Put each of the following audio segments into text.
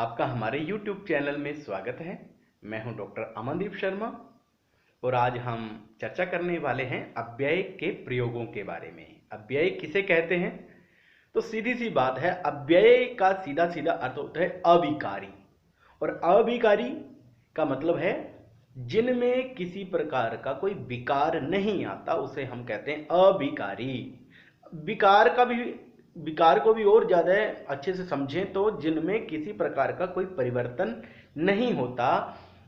आपका हमारे YouTube channel में स्वागत है। मैं हूं डॉक्टर अमनदीप शर्मा और आज हम चर्चा करने वाले हैं अव्यय के प्रयोगों के बारे में। अव्यय किसे कहते हैं? तो सीधी सी बात है, अव्यय का सीधा सीधा अर्थ होता है अविकारी। और अविकारी का मतलब है जिनमें किसी प्रकार का कोई विकार नहीं आता, उसे हम कहते हैं अविकारी। विकार को भी और ज़्यादा अच्छे से समझें तो जिनमें किसी प्रकार का कोई परिवर्तन नहीं होता,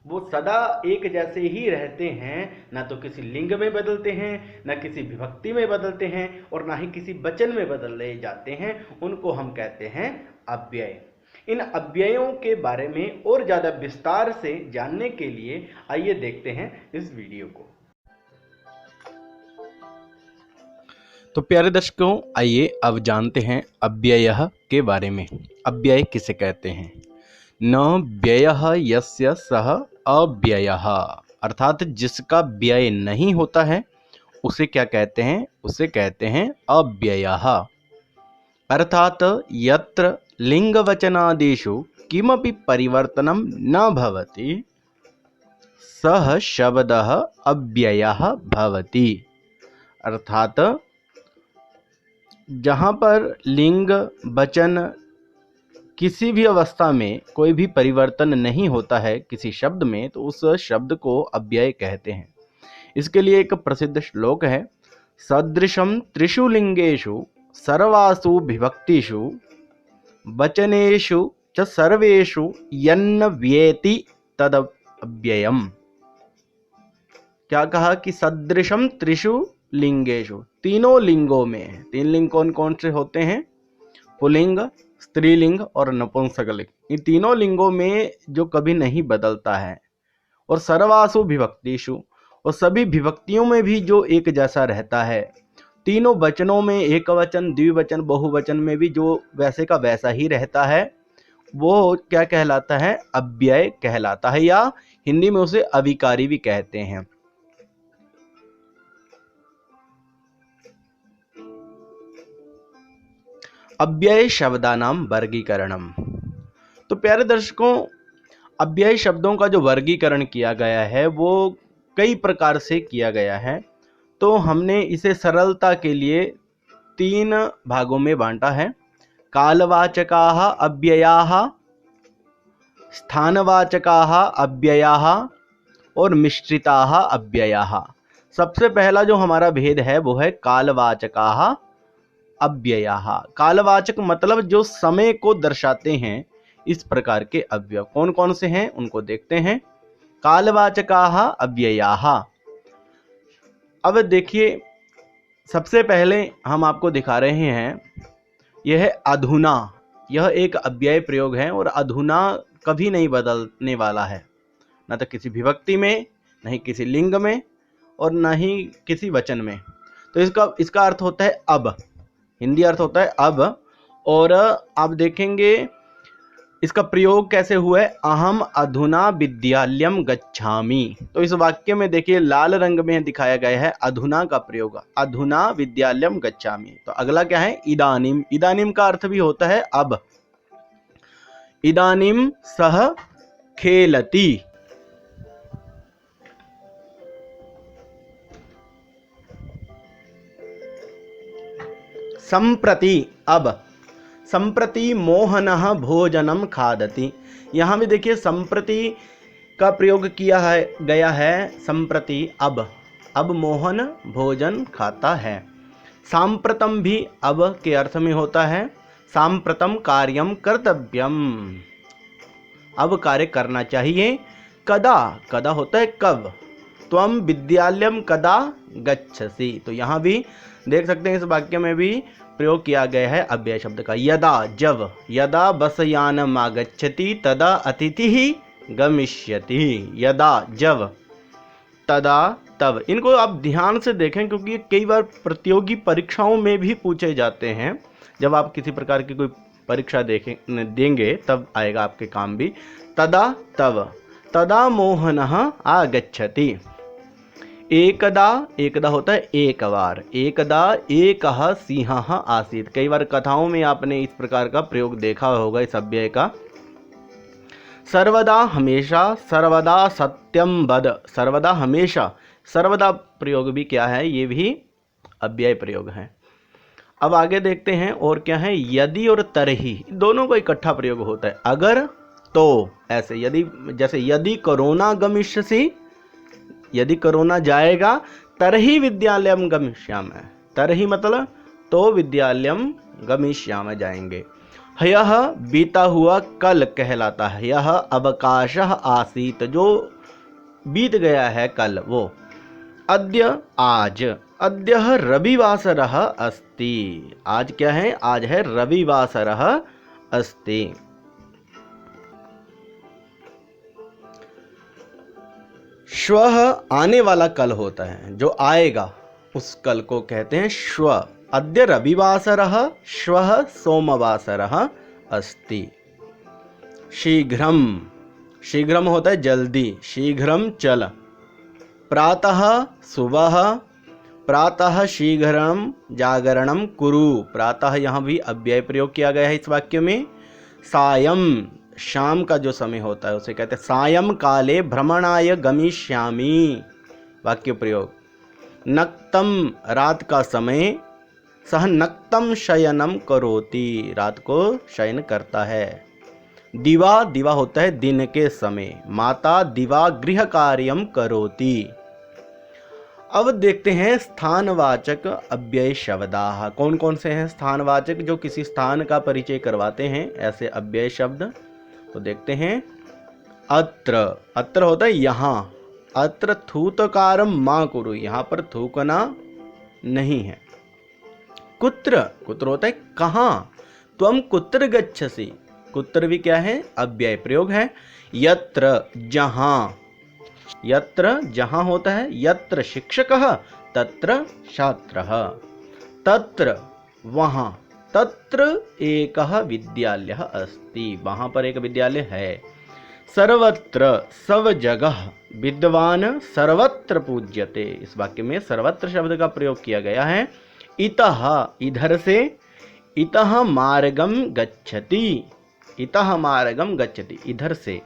वो सदा एक जैसे ही रहते हैं, ना तो किसी लिंग में बदलते हैं, ना किसी विभक्ति में बदलते हैं और ना ही किसी वचन में बदले जाते हैं, उनको हम कहते हैं अव्यय। इन अव्ययों के बारे में और ज़्यादा विस्तार से जानने के लिए आइए देखते हैं इस वीडियो को। तो प्यारे दर्शकों, आइए अब जानते हैं अव्यय के बारे में। अव्यय किसे कहते हैं? न व्ययः यस्य सः अव्ययः, अर्थात जिसका व्यय नहीं होता है उसे क्या कहते हैं? उसे कहते हैं अव्ययः। अर्थात यत्र लिंगवचनादिषु किमपि परिवर्तनं न भवति सः शब्दः अव्ययः भवति। अर्थात जहाँ पर लिंग वचन किसी भी अवस्था में कोई भी परिवर्तन नहीं होता है किसी शब्द में, तो उस शब्द को अव्यय कहते हैं। इसके लिए एक प्रसिद्ध श्लोक है, सदृशं त्रिषु लिंगेषु सर्वासु विभक्तिषु वचनेषु च सर्वेषु यन्न व्येति तद अव्ययम्। क्या कहा कि सदृशम त्रिषु लिंगेषु, तीनों लिंगों में। तीन लिंग कौन कौन से होते हैं? पुल्लिंग, स्त्रीलिंग और नपुंसकलिंग। इन तीनों लिंगों में जो कभी नहीं बदलता है। और सर्वासु विभक्तिषु, और सभी विभक्तियों में भी जो एक जैसा रहता है। तीनों वचनों में, एक वचन, द्विवचन, बहुवचन में भी जो वैसे का वैसा ही रहता है, वो क्या कहलाता है? अव्यय कहलाता है, या हिंदी में उसे अविकारी भी कहते हैं। अव्यय शब्दानाम वर्गीकरणम। तो प्यारे दर्शकों, अव्यय शब्दों का जो वर्गीकरण किया गया है वो कई प्रकार से किया गया है। तो हमने इसे सरलता के लिए तीन भागों में बांटा है। कालवाचकाः अव्ययाः, स्थानवाचकाः अव्ययाः और मिश्रिताः अव्ययाः। सबसे पहला जो हमारा भेद है वो है कालवाचकाः अव्ययाः। कालवाचक मतलब जो समय को दर्शाते हैं, इस प्रकार के अव्यय कौन कौन से हैं उनको देखते हैं। कालवाचकाः अव्ययाः। अब देखिए, सबसे पहले हम आपको दिखा रहे हैं, यह है अधुना। यह एक अव्यय प्रयोग है और अधुना कभी नहीं बदलने वाला है, न तो किसी विभक्ति में, न ही किसी लिंग में और न ही किसी वचन में। तो इसका अर्थ होता है अब, हिंदी अर्थ होता है अब। और आप देखेंगे इसका प्रयोग कैसे हुआ है, अहम अधुना विद्यालयम गच्छामि। तो इस वाक्य में देखिए लाल रंग में दिखाया गया है अधुना का प्रयोग, अधुना विद्यालयम गच्छामि। तो अगला क्या है? इदानीम। इदानीम का अर्थ भी होता है अब। इदानीम सह खेलति। संप्रति अब। संप्रति मोहनः भोजनम खादति। यहाँ भी देखिए संप्रति का प्रयोग किया गया है। संप्रति अब मोहन भोजन खाता है। सांप्रतम भी अब के अर्थ में होता है। सांप्रतम कार्यम कर्तव्यम, अब कार्य करना चाहिए। कदा, कदा होता है कब। त्वम विद्यालयम कदा गच्छसि। तो यहाँ भी देख सकते हैं इस वाक्य में भी प्रयोग किया गया है अव्यय शब्द का। यदा, जब। यदा बसयानम आगच्छति तदा अतिथि गमिष्यति। यदा, जब। तदा, तब। इनको आप ध्यान से देखें क्योंकि कई बार प्रतियोगी परीक्षाओं में भी पूछे जाते हैं। जब आप किसी प्रकार की कोई परीक्षा देंगे तब आएगा आपके काम भी। तदा, तब। तदा मोहनः आगच्छति। एकदा, एकदा होता है एक बार। एकदा एकः सिंहः आसीत्। कई बार कथाओं में आपने इस प्रकार का प्रयोग देखा होगा इस अव्यय का। सर्वदा हमेशा, सर्वदा सत्यम वद, सर्वदा हमेशा, सर्वदा प्रयोग भी क्या है, ये भी अव्यय प्रयोग है। अब आगे देखते हैं और क्या है, यदि और तरही दोनों को इकट्ठा प्रयोग होता है। अगर तो ऐसे, यदि जैसे यदि कोरोना गमिष्यसि, यदि कोरोना जाएगा, तरही विद्यालयम गमिष्यामि, तरही मतलब तो विद्यालयम गमिष्यामि जाएंगे। यह बीता हुआ कल कहलाता है, यह अवकाशः आसीत, जो बीत गया है कल वो। अद्य आज, अद्य रविवासरः अस्ति, आज क्या है, आज है रविवासरः अस्ति। श्वः आने वाला कल होता है, जो आएगा उस कल को कहते हैं श्व। अद्य रविवासरः, श्वः सोमवासरः अस्ति। शीघ्रम, शीघ्रम होता है जल्दी, शीघ्रम चल। प्रातः सुबह, प्रातः शीघ्रम जागरणम कुरु, प्रातः यहाँ भी अव्यय प्रयोग किया गया है इस वाक्य में। सायं, शाम का जो समय होता है उसे कहते हैं सायं काले भ्रमणाय गमिष्यामि, वाक्य प्रयोग। नक्तम, रात का समय, सह नक्तम शयनम करोति, रात को शयन करता है। दिवा, दिवा होता है दिन के समय। माता दिवा गृह कार्यम करोति। अब देखते हैं स्थानवाचक अव्यय शब्दाः, कौन कौन से हैं स्थानवाचक जो किसी स्थान का परिचय करवाते हैं ऐसे अव्यय शब्द। तो देखते हैं, अत्र, अत्र होता है यहाँ, अत्र थूतकारम मा कुरु, यहाँ पर थूकना नहीं है। कुत्र, कुत्र होता है कहाँ, त्वम कुत्र गच्छसि, कुत्र भी क्या है, अव्यय प्रयोग है। यत्र, जहाँ, यत्र जहाँ होता है, यत्र शिक्षकः तत्र छात्रः, तत्र वहाँ, तत्र एकः विद्यालयः अस्ति, वहाँ पर एक विद्यालय है। सर्वत्र, सब जगह, विद्वान सर्वत्र पूज्यते, इस वाक्य में सर्वत्र शब्द का प्रयोग किया गया है। इतः, इधर से, इतः मार्गम गच्छति, इतः मार्गम गच्छति, इधर से।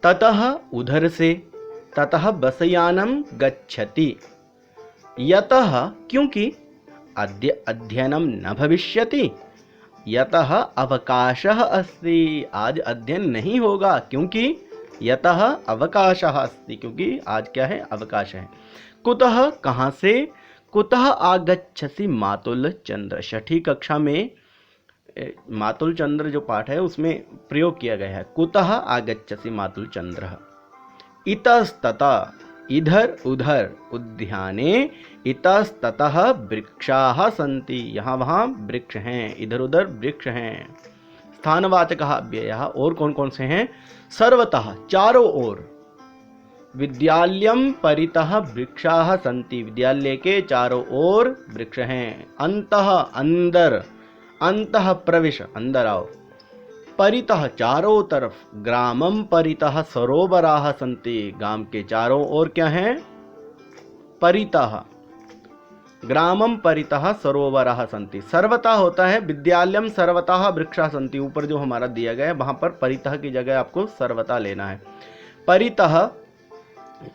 ततः, उधर से, ततः बसयानम गच्छति। यतः, क्योंकि, अद्य अध्ययनम न भविष्यति, यतः अवकाशः अस्ति, आज अध्ययन नहीं होगा, क्योंकि यतः अवकाशः अस्ति, क्योंकि आज क्या है, अवकाश है। कुतः, कहाँ से, कुतः आगच्छसि मातुल चंद्र, छठी कक्षा में मातुल चंद्र जो पाठ है उसमें प्रयोग किया गया है, कुतः आगच्छसि मातुल चंद्र। इतस्ततः, इधर उधर, उद्याने इतस्ततः वृक्षाः सन्ति, यहाँ वहाँ वृक्ष हैं, इधर उधर वृक्ष हैं। स्थानवाचकः अव्ययः, और कौन कौन से हैं, सर्वतः, चारों ओर। विद्यालयम परितः वृक्षाः सन्ति, विद्यालय के चारों ओर वृक्ष हैं। अंतः, अंदर, अंतः प्रविश, अंदर आओ। परितः, चारों तरफ। ग्रामम परितः सरोवराः सन्ति, गांव के चारों ओर क्या हैं, परितः। ग्रामम परितः सरोवराः सन्ति। सर्वतः होता है विद्यालयम सर्वतः वृक्षाः सन्ति, ऊपर जो हमारा दिया गया है वहां पर परितः की जगह आपको सर्वतः लेना है। परितः,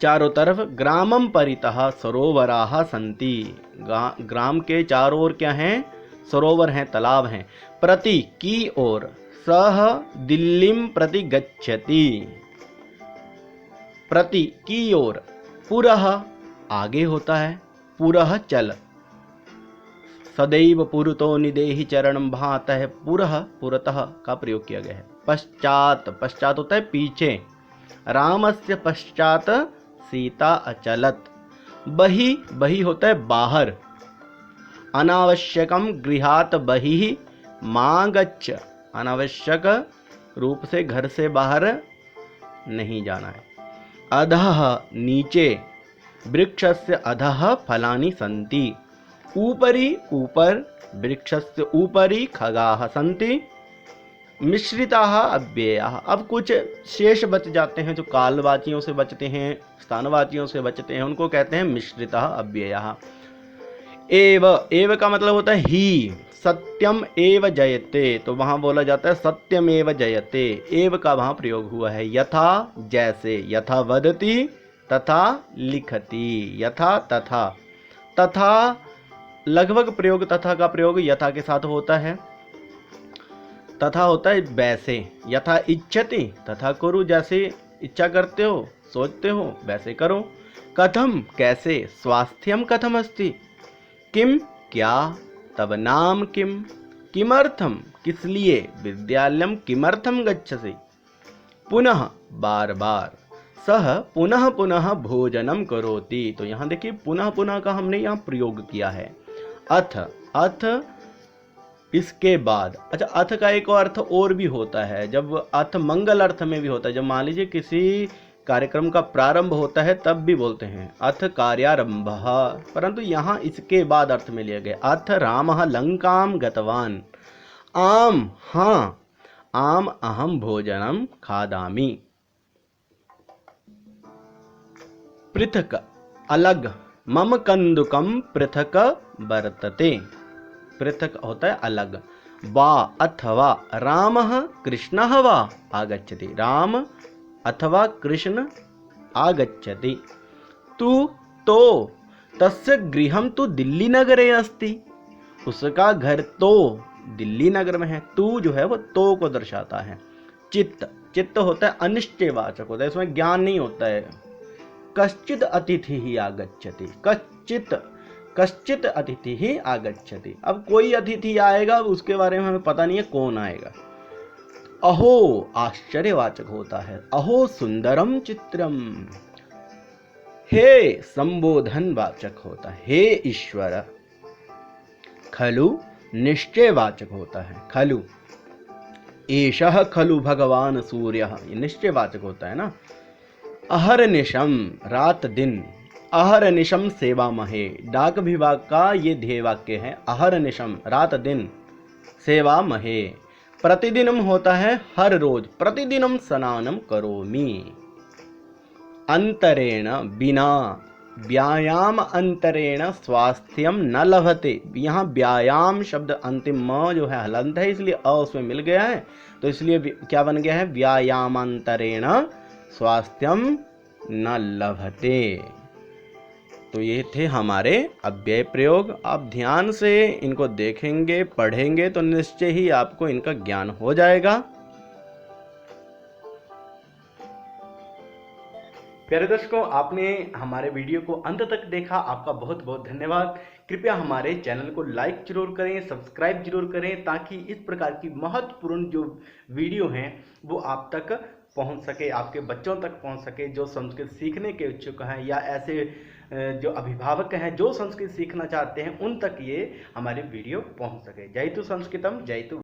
चारों तरफ। ग्रामम परितः सरोवराः सन्ति, ग्राम के चारों ओर क्या हैं, सरोवर हैं, तालाब हैं। प्रति, की ओर। सह दिल्लीम प्रति गच्छति, प्रति की ओर। पुरः, आगे होता है, पुरः चल। सदैव पुरतो निदेहि चरणम भातः, पुरः, पुरतः का प्रयोग किया गया है। पश्चात, पश्चात होता है पीछे। रामस्य पश्चात सीता अचलत। बहि, बहि होता है बाहर। अनावश्यकम गृहात बहिः मा गच्छ, अनावश्यक रूप से घर से बाहर नहीं जाना है। अधः, नीचे। वृक्षस्य अधः फलानि सन्ति, ऊपरी, ऊपर। वृक्षस्य ऊपरी खगाः सन्ति। मिश्रिताः अव्ययाः, अब कुछ शेष बच जाते हैं जो कालवाचियों से बचते हैं, स्थानवाचियों से बचते हैं, उनको कहते हैं मिश्रिताः अव्ययाः। एव, एव का मतलब होता है ही, सत्यम एव जयते, तो वहां बोला जाता है सत्यम एव जयते, एव का वहां प्रयोग हुआ है। यथा जैसे, यथा वदति तथा लिखति, यथा तथा, तथा लगभग प्रयोग, तथा का प्रयोग यथा के साथ होता है। तथा होता है वैसे, यथा इच्छति तथा कुरु, जैसे इच्छा करते हो सोचते हो वैसे करो। कथम कैसे, स्वास्थ्यम कथम अस्ति, किम क्या, तब नाम किम, किमर्थम किस लिए, विद्यालयम किमर्थम गच्छसि, पुनः बार बार, सह पुनः पुनः भोजनम करोति। तो यहाँ देखिए पुनः पुनः का हमने यहाँ प्रयोग किया है। अथ, अथ इसके बाद। अच्छा, अथ का एक और अर्थ और भी होता है, जब अथ मंगल अर्थ में भी होता है, जब मान लीजिए किसी कार्यक्रम का प्रारंभ होता है तब भी बोलते हैं अथ कार्यारंभ, परंतु यहाँ इसके बाद अर्थ में लिया गया। अथ रामः लंकाम गतवान, आम हाँ, आम अहम भोजनम खादामि। पृथक अलग, मम कंदुकम पृथक वर्तते, पृथक होता है अलग। वा अथवा रामः कृष्णः वा आगच्छति, राम अथवा कृष्ण आगच्छति। तु तो तस्य गृहं तु दिल्ली नगरे अस्ति, उसका घर तो दिल्ली नगर में है। तू जो है वो तो को दर्शाता है। चित्त, चित्त होता है अनिश्चयवाचक होता है, इसमें ज्ञान नहीं होता है। कश्चित अतिथि ही आगच्छति, कश्चित, कश्चित अतिथि ही आगच्छति। अब कोई अतिथि आएगा उसके बारे में हमें पता नहीं है कौन आएगा। अहो आश्चर्यवाचक होता है, अहो सुंदरम चित्रम। हे संबोधन वाचक होता है, हे ईश्वर। खलु निश्चयवाचक होता है, खलु। एषः खलु भगवान सूर्यः, ये निश्चयवाचक होता है ना। अहर्निशम रात दिन, अहर्निशम सेवा महे, डाक विभाग का ये ध्येय वाक्य है। अहर्निशम रात दिन, सेवा महे प्रतिदिनम होता है हर रोज, प्रतिदिनम स्नानम करोमि। अंतरेण बिना, व्यायाम अंतरेण स्वास्थ्यम न लभते। यहाँ व्यायाम शब्द अंतिम म जो है हलंत है, इसलिए अ उसमें मिल गया है, तो इसलिए क्या बन गया है, व्यायामांतरेण स्वास्थ्यम न लभते। तो ये थे हमारे अव्यय प्रयोग। आप ध्यान से इनको देखेंगे पढ़ेंगे तो निश्चय ही आपको इनका ज्ञान हो जाएगा। प्यारे दर्शकों, आपने हमारे वीडियो को अंत तक देखा, आपका बहुत बहुत धन्यवाद। कृपया हमारे चैनल को लाइक जरूर करें, सब्सक्राइब जरूर करें, ताकि इस प्रकार की महत्वपूर्ण जो वीडियो हैं वो आप तक पहुंच सके, आपके बच्चों तक पहुंच सके, जो संस्कृत सीखने के इच्छुक हैं या ऐसे जो अभिभावक हैं जो संस्कृत सीखना चाहते हैं, उन तक ये हमारी वीडियो पहुंच सके। जय तु संस्कृतम, जय तु